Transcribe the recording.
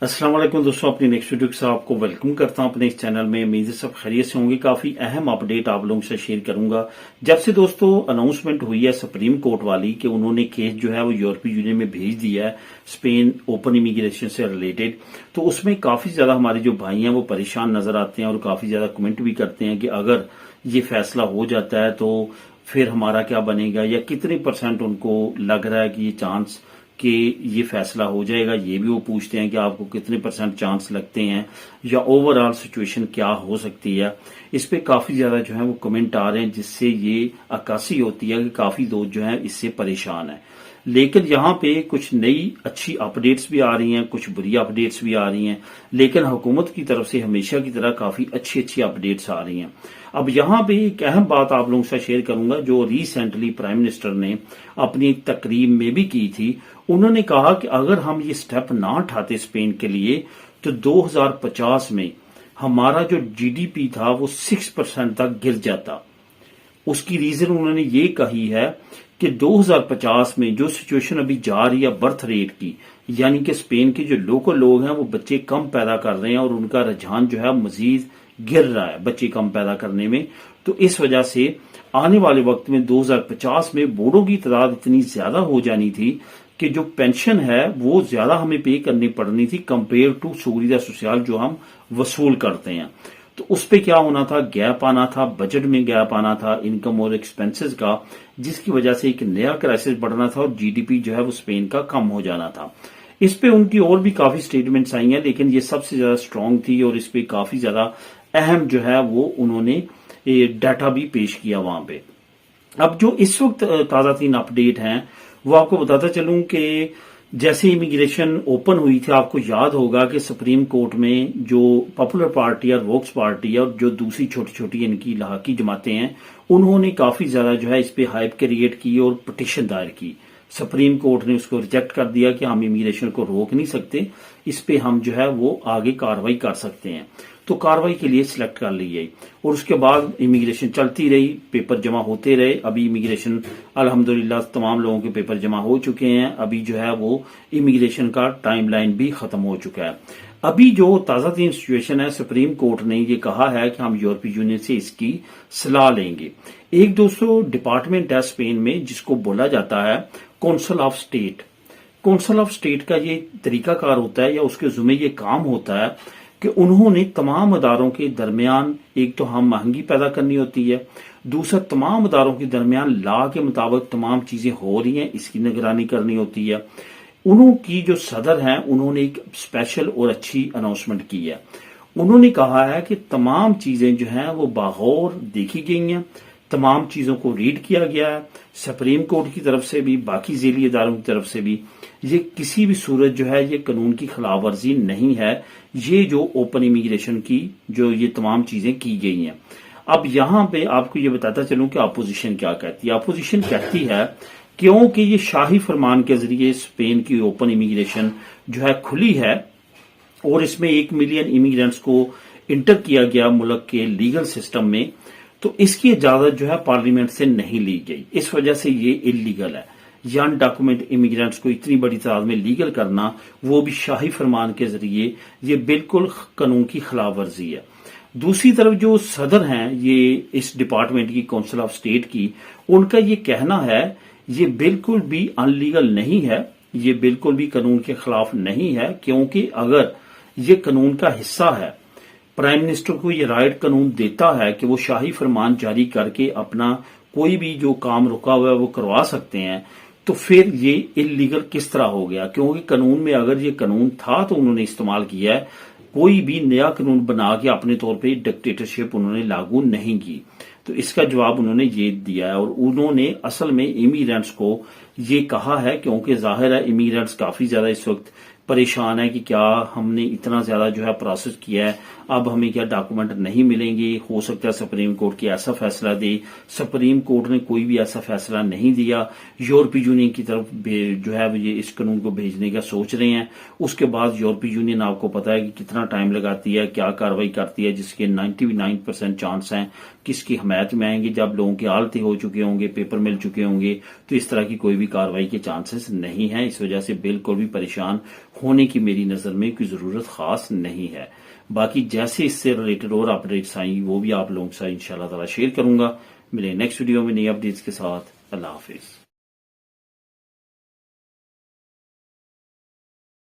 अस्सलाम वालेकुम दोस्तों, अपनी नेक्स्ट वीडियो के साथ आपको वेलकम करता हूं अपने इस चैनल में। उम्मीद है सब खैरियत से होंगे। काफी अहम अपडेट आप लोगों से शेयर करूंगा। जब से दोस्तों अनाउंसमेंट हुई है सुप्रीम कोर्ट वाली कि उन्होंने केस जो है वो यूरोपीय यूनियन में भेज दिया है स्पेन ओपन इमिग्रेशन से रिलेटेड, तो उसमें काफी ज्यादा हमारे जो भाई हैं वो परेशान नजर आते हैं और काफी ज्यादा कमेंट भी करते हैं कि अगर ये फैसला हो जाता है तो फिर हमारा क्या बनेगा, या कितने परसेंट उनको लग रहा है कि ये चांस कि ये फैसला हो जाएगा। ये भी वो पूछते हैं कि आपको कितने परसेंट चांस लगते हैं, या ओवरऑल सिचुएशन क्या हो सकती है। इस पे काफी ज्यादा जो है वो कमेंट आ रहे हैं, जिससे ये अक्कासी होती है कि काफी लोग जो है इससे परेशान हैं। लेकिन यहाँ पे कुछ नई अच्छी अपडेट्स भी आ रही हैं, कुछ बुरी अपडेट्स भी आ रही हैं, लेकिन हुकूमत की तरफ से हमेशा की तरह काफी अच्छी अच्छी अपडेट्स आ रही हैं। अब यहाँ पे एक अहम बात आप लोगों से शेयर करूंगा जो रिसेंटली प्राइम मिनिस्टर ने अपनी तकरीब में भी की थी। उन्होंने कहा कि अगर हम ये स्टेप ना उठाते स्पेन के लिए तो 2050 में हमारा जो जीडीपी था वो 6% तक गिर जाता। उसकी रीजन उन्होंने ये कही है कि 2050 में जो सिचुएशन अभी जा रही है बर्थ रेट की, यानी कि स्पेन के जो लोकल लोग हैं वो बच्चे कम पैदा कर रहे हैं और उनका रुझान जो है मजीद गिर रहा है बच्चे कम पैदा करने में। तो इस वजह से आने वाले वक्त में 2050 में बूढ़ों की तादाद इतनी ज्यादा हो जानी थी कि जो पेंशन है वो ज्यादा हमें पे करनी पड़नी थी कंपेयर टू सुविधा सोशल जो हम वसूल करते हैं। तो उस पे क्या होना था, गैप आना था, बजट में गैप आना था इनकम और एक्सपेंसेस का, जिसकी वजह से एक नया क्राइसिस बढ़ना था और जीडीपी जो है वो स्पेन का कम हो जाना था। इस पे उनकी और भी काफी स्टेटमेंट्स आई हैं, लेकिन ये सबसे ज्यादा स्ट्रांग थी और इस पे काफी ज्यादा अहम जो है वो उन्होंने डाटा भी पेश किया वहां पे। अब जो इस वक्त ताजा तीन अपडेट हैं वो आपको बताता चलूं कि जैसे इमिग्रेशन ओपन हुई थी, आपको याद होगा कि सुप्रीम कोर्ट में जो पॉपुलर पार्टी और वोक्स पार्टी और जो दूसरी छोटी छोटी इनकी इलाकी जमातें हैं उन्होंने काफी ज्यादा जो है इस पे हाइप क्रिएट की और पिटीशन दायर की। सुप्रीम कोर्ट ने उसको रिजेक्ट कर दिया कि हम इमिग्रेशन को रोक नहीं सकते, इस पे हम जो है वो आगे कार्रवाई कर सकते हैं। तो कार्रवाई के लिए सिलेक्ट कर ली गई और उसके बाद इमिग्रेशन चलती रही, पेपर जमा होते रहे। अभी इमिग्रेशन अल्हम्दुलिल्लाह तमाम लोगों के पेपर जमा हो चुके हैं। अभी जो है वो इमिग्रेशन का टाइमलाइन भी खत्म हो चुका है। अभी जो ताजा तीन सिचुएशन है, सुप्रीम कोर्ट ने ये कहा है कि हम यूरोपीय यूनियन से इसकी सलाह लेंगे। एक दोस्तों डिपार्टमेंट है स्पेन में जिसको बोला जाता है council of state. Council of state का ये तरीकाकार होता है या उसके जुम्मे ये काम होता है कि उन्होंने तमाम अदारों के दरमियान, एक तो हम महंगी पैदा करनी होती है, दूसरा तमाम अदारों के दरमियान लॉ के मुताबिक तमाम चीजें हो रही हैं इसकी निगरानी करनी होती है। उनकी जो सदर हैं उन्होंने एक स्पेशल और अच्छी अनाउंसमेंट की है। उन्होंने कहा है कि तमाम चीजें जो हैं वो बागौर देखी गई हैं, तमाम चीजों को रीड किया गया है सुप्रीम कोर्ट की तरफ से भी, बाकी जेली अदारों की तरफ से भी। ये किसी भी सूरत जो है ये कानून की खिलाफ वर्जी नहीं है, ये जो ओपन इमिग्रेशन की जो ये तमाम चीजें की गई हैं। अब यहां पे आपको ये बताता चलूं कि अपोजिशन क्या कहती है। अपोजिशन कहती है क्योंकि ये शाही फरमान के जरिए स्पेन की ओपन इमिग्रेशन जो है खुली है और इसमें 1 मिलियन इमिग्रेंट्स को इंटर किया गया मुल्क के लीगल सिस्टम में, तो इसकी इजाजत जो है पार्लियामेंट से नहीं ली गई। इस वजह से ये इलीगल है। यन डॉक्यूमेंट इमिग्रेंट्स को इतनी बड़ी तादाद में लीगल करना, वो भी शाही फरमान के जरिए, ये बिल्कुल कानून की खिलाफ वर्जी है। दूसरी तरफ जो सदर हैं ये इस डिपार्टमेंट की काउंसिल ऑफ स्टेट की, उनका ये कहना है ये बिल्कुल भी अनलीगल नहीं है, ये बिल्कुल भी कानून के खिलाफ नहीं है, क्योंकि अगर ये कानून का हिस्सा है, प्राइम मिनिस्टर को ये राइट कानून देता है कि वो शाही फरमान जारी करके अपना कोई भी जो काम रुका हुआ है वो करवा सकते हैं, तो फिर ये इलीगल किस तरह हो गया? क्योंकि कानून में अगर ये कानून था तो उन्होंने इस्तेमाल किया है। कोई भी नया कानून बना के अपने तौर पे डिक्टेटरशिप उन्होंने लागू नहीं की। तो इसका जवाब उन्होंने ये दिया है और उन्होंने असल में इमिग्रेंट्स को ये कहा है, क्योंकि जाहिर है इमिग्रेंट्स काफी ज्यादा इस वक्त परेशान है कि क्या हमने इतना ज्यादा जो है प्रोसेस किया है, अब हमें क्या डॉक्यूमेंट नहीं मिलेंगे। हो सकता है सुप्रीम कोर्ट की ऐसा फैसला दे। सुप्रीम कोर्ट ने कोई भी ऐसा फैसला नहीं दिया। यूरोपीय यूनियन की तरफ जो है ये इस कानून को भेजने का सोच रहे हैं। उसके बाद यूरोपीय यूनियन आपको पता है कि कितना टाइम लगाती है, क्या कार्रवाई करती है, जिसके 99% चांस हैं किसकी हमायत में आएंगे। जब लोगों की हालतें हो चुके होंगे, पेपर मिल चुके होंगे, तो इस तरह की कोई भी कार्रवाई के चांसेस नहीं है। इस वजह से बिल्कुल भी परेशान ہونے کی میری نظر میں کوئی ضرورت خاص نہیں ہے. باقی جیسے اس سے ریلیٹڈ اور اپڈیٹس آئیں وہ بھی آپ لوگوں کے ساتھ انشاءاللہ تعالی شیئر کروں گا. ملیں نیکسٹ ویڈیو میں نئی اپڈیٹس کے ساتھ. اللہ حافظ.